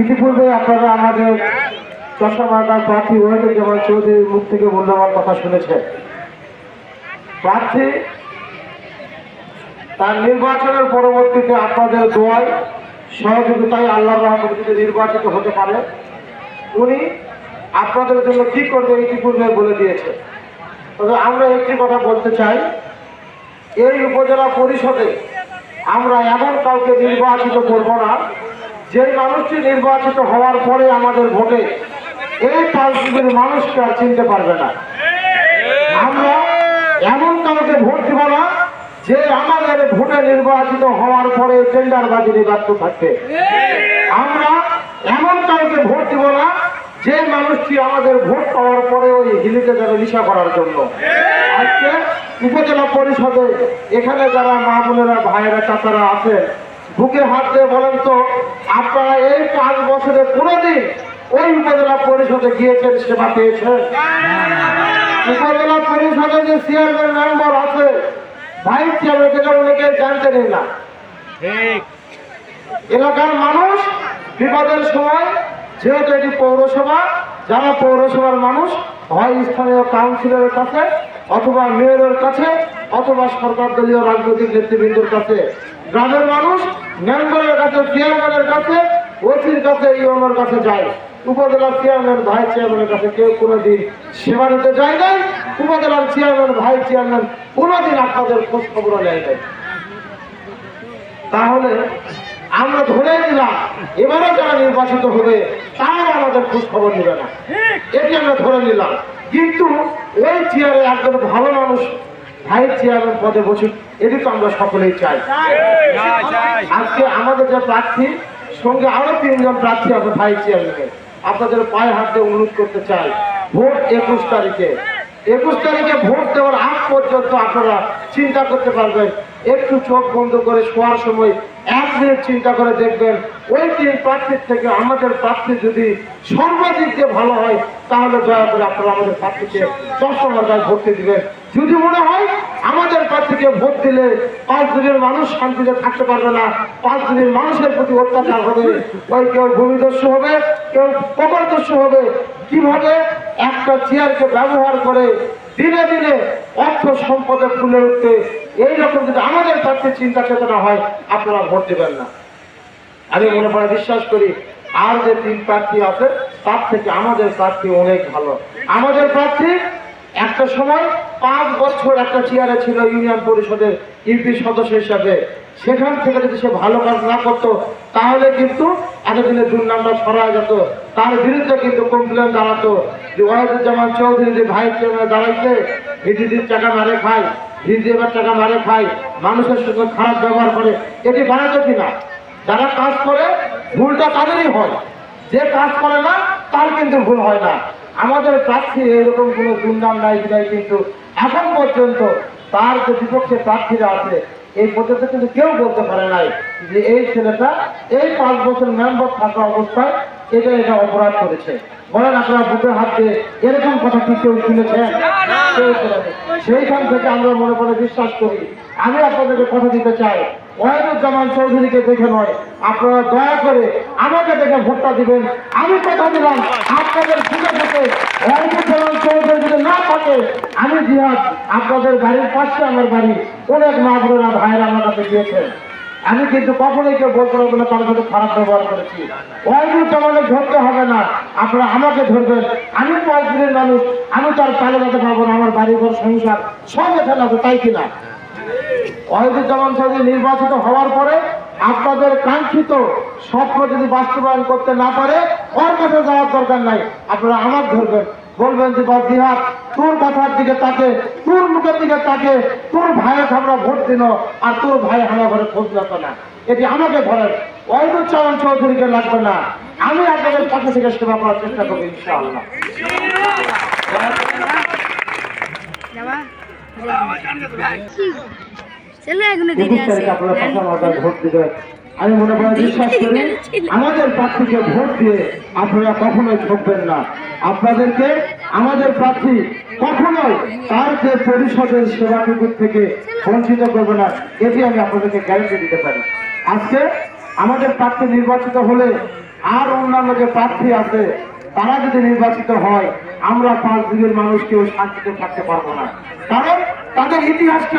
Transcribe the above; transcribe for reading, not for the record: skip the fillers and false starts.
ইতিপূর্বে আপনারা আমাদের চট্টগ্রাম প্রার্থী ওয়াহিদুজ্জামান চৌধুরীর মুখ থেকে মূল্যবান কথা শুনেছেন। প্রার্থী তার নির্বাচনের পরবর্তীতে আপনাদের দোয়ায় সহযোগিতায় আল্লাহর রহমতে যদি নির্বাচিত হতে পারে, উনি আপনাদের জন্য কি করবে ইতিপূর্বে বলে দিয়েছে। তবে আমরা একটি কথা বলতে চাই, এই উপজেলা পরিষদে আমরা এমন কাউকে নির্বাচিত করব না যে মানুষটি নির্বাচিত হওয়ার পরে আমাদের ভোটে এই 5 দিনের মানুষকে আর চিনতে পারবে না। আমরা এমন কাউকে ভোট দিব না যে আমাদের ভোটে নির্বাচিত হওয়ার পরে টেন্ডারবাজির ব্যর্থ থাকবে। আমরা এমন কাউকে ভোট দিব না যে মানুষটি আমাদের ভোট পাওয়ার পরে ওই হিলিতে যাবে নেশা করার জন্য। আজকে উপজেলা পরিষদে এখানে যারা মা বোনেরা ভাইয়েরা চাচারা আছে, বুকে হাত দিয়ে বলেন তো, আপনারা এই 5 বছরে কোনোদিন ওই উপজেলা পরিষদে গিয়েছেন, সেবা পেয়েছেন? উপজেলা পরিষদে যে চেয়ারম্যান মেম্বার আছে, ভাইস চেয়ারম্যান, অনেকে জানতেনই না। এলাকার মানুষ বিপদের সময়, যেহেতু এটি পৌরসভা, যারা পৌরসভার মানুষ হয় স্থানীয় কাউন্সিলরের কাছে অথবা মেয়রের কাছে অথবা সরকার দলীয় রাজনৈতিক নেতৃবৃন্দের কাছে, গ্রামের মানুষ মেম্বারের কাছে, চেয়ারম্যানের কাছে, ওসির কাছে, ইউএনের কাছে যায়। উপজেলার চেয়ারম্যান ভাইস চেয়ারম্যানের কাছে কেউ কোনোদিন সেবা নিতে যায় নাই। উপজেলার চেয়ারম্যান ভাইস চেয়ারম্যান কোনোদিন আপনাদের খোঁজ খবর নেয় নাই। তাহলে আমরা ধরে নিলাম এবারে যারা নির্বাচিত হবে তারাও আমাদের খোঁজ খবর নেবে না, এটি আমরা ধরে নিলাম। কিন্তু ওই চেয়ারে একজন ভালো মানুষ ভাইস চেয়ারম্যান পদে বসুক, এটি তো আমরা সকলেই চাই। আজকে আমাদের যে প্রার্থী, সঙ্গে আরো 3 জন প্রার্থী আছে ভাইস চেয়ারম্যানের, আপনাদের পায়ে হাত দিয়ে অনুরোধ করতে চাই, ভোট 21 তারিখে। 21 তারিখে ভোট দেওয়ার আগ পর্যন্ত আপনারা চিন্তা করতে পারবেন। একটু চোখ বন্ধ করে শোয়ার সময় 1 মিনিট চিন্তা করে দেখবেন, ওই 3 প্রার্থীর থেকে আমাদের প্রার্থী যদি সর্বাধিক যে ভালো হয়, তাহলে দয়া করে আপনারা আমাদের প্রার্থীকে 10 নম্বর ভোট দিবেন। যদি মনে হয় আমাদের প্রার্থীকে ভোট দিলে 5 দিনের মানুষ শান্তিতে থাকতে পারবে না, 5 দিনের মানুষের প্রতি অত্যাচার হবে, ওই কেউ ভূমিদস্যু হবে, কেউ প্রকল্পদস্যু হবে, কিভাবে একটা চেয়ারকে ব্যবহার করে দিনে দিনে অর্থ সম্পদে ফুলে উঠতে, এইরকম যদি আমাদের প্রার্থীর চিন্তা চেতনা হয়, আপনারা ভোট দেবেন না। আমি মনে করে বিশ্বাস করি আর যে 3 প্রার্থী আছে তার থেকে আমাদের প্রার্থী অনেক ভালো। আমাদের প্রার্থী একটা সময় 5 বছর একটা চেয়ারে ছিল ইউনিয়ন পরিষদের ইউপি সদস্য হিসাবে। সেখান থেকে যদি সে ভালো কাজ না করতো তাহলে কিন্তু এতদিনে দুর্নামটা ছড়া যেত, তার বিরুদ্ধে কিন্তু কমপ্লেন দাঁড়াতো যে ওয়াহিদুজ্জামান চৌধুরী যে ভাইস চেয়ারম্যান দাঁড়াইছে, ভিডিজির টাকা মারে খায়, ভিডিএবার টাকা মারে খায়, মানুষের সঙ্গে খারাপ ব্যবহার করে, এটি বানাতো কিনা? যারা কাজ করে ভুলটা তাদেরই হয়, যে কাজ করে না তার কিন্তু ভুল হয় না। আমাদের প্রার্থী এরকম কোনো দুর্নাম নাই বিদায় কিন্তু এখন পর্যন্ত তার যে বিপক্ষে প্রার্থীরা আছে এই পর্যন্ত কিন্তু কেউ বলতে পারে নাই যে এই ছেলেটা এই 5 বছর মেম্বার থাকা অবস্থায় এটা অপরাধ করেছে। বলেন আপনারা বুকের হাত দিয়ে এরকম কথা কি কেউ শুনেছেন? সেইখান থেকে আমরা মনে করে বিশ্বাস করি। আমি আপনাদেরকে কথা দিতে চাই, ওয়াহিদুজ্জামান চৌধুরীকে দেখে নয়, আপনারা দয়া করে আমাকে দেখে ভোটটা দিবেন। আমি কথা দিলাম আপনাদের সুখে থেকে ওয়াহিদুজ্জামান চৌধুরী যদি না থাকে, আমি জিহাদ, আপনাদের বাড়ির পাশে আমার বাড়ি, অনেক মা বোনেরা ভাইয়েরা আমার কাছে গিয়েছেন। আমি কিন্তু কখনোই কেউ বলতে পারবো না তার সাথে খারাপ ব্যবহার করেছি। ওয়াহিদুজ্জামানের ধরতে হবে না, আপনারা আমাকে ধরবেন। আমি 5 দিনের মানুষ, আমি তো আর পালে যেতে পারবো না, আমার বাড়ি ঘর সংসার সব এখানে আছে, তাই কিনা? ওয়াহিদুজ্জামান চৌধুরী নির্বাচিত হওয়ার পরে আপনাদের কাঙ্ক্ষিত স্বপ্ন যদি বাস্তবায়ন করতে না পারে, ওর কাছে যাওয়ার দরকার নাই, আপনারা আমার ধরবেন, বলবেন যে জিহাদ তোর কথার দিকে তাকে, তোর মুখের দিকে তাকে, তোর ভাইয়ের আমরা ভোট দিল আর তোর ভাই আমার ঘরে খোঁজ রাখত না, এটি আমাকে ধরেন। ওয়াহিদুজ্জামান চৌধুরীকে লাগবে না, আমি আপনাদের কাছে থেকে সেবা করার চেষ্টা করবো ইনশাআল্লাহ। আমি মনে করি বিশ্বাস করি আমাদের প্রার্থীকে ভোট দিয়ে আপনারা কখনোই ঠকবেন না। আপনাদেরকে আমাদের প্রার্থী কখনোই তার যে পরিষদের সেবাটুকু থেকে বঞ্চিত করবে না, এটি আমি আপনাদেরকে গ্যারান্টি দিতে পারি। আজকে আমাদের প্রার্থী নির্বাচিত হলে আর অন্যান্য যে প্রার্থী আছে তারা যদি নির্বাচিত হয়, আমরা 5 দিনের মানুষ কেউ শান্তিতে থাকতে পারবো না। কারণ তাদের ইতিহাসটা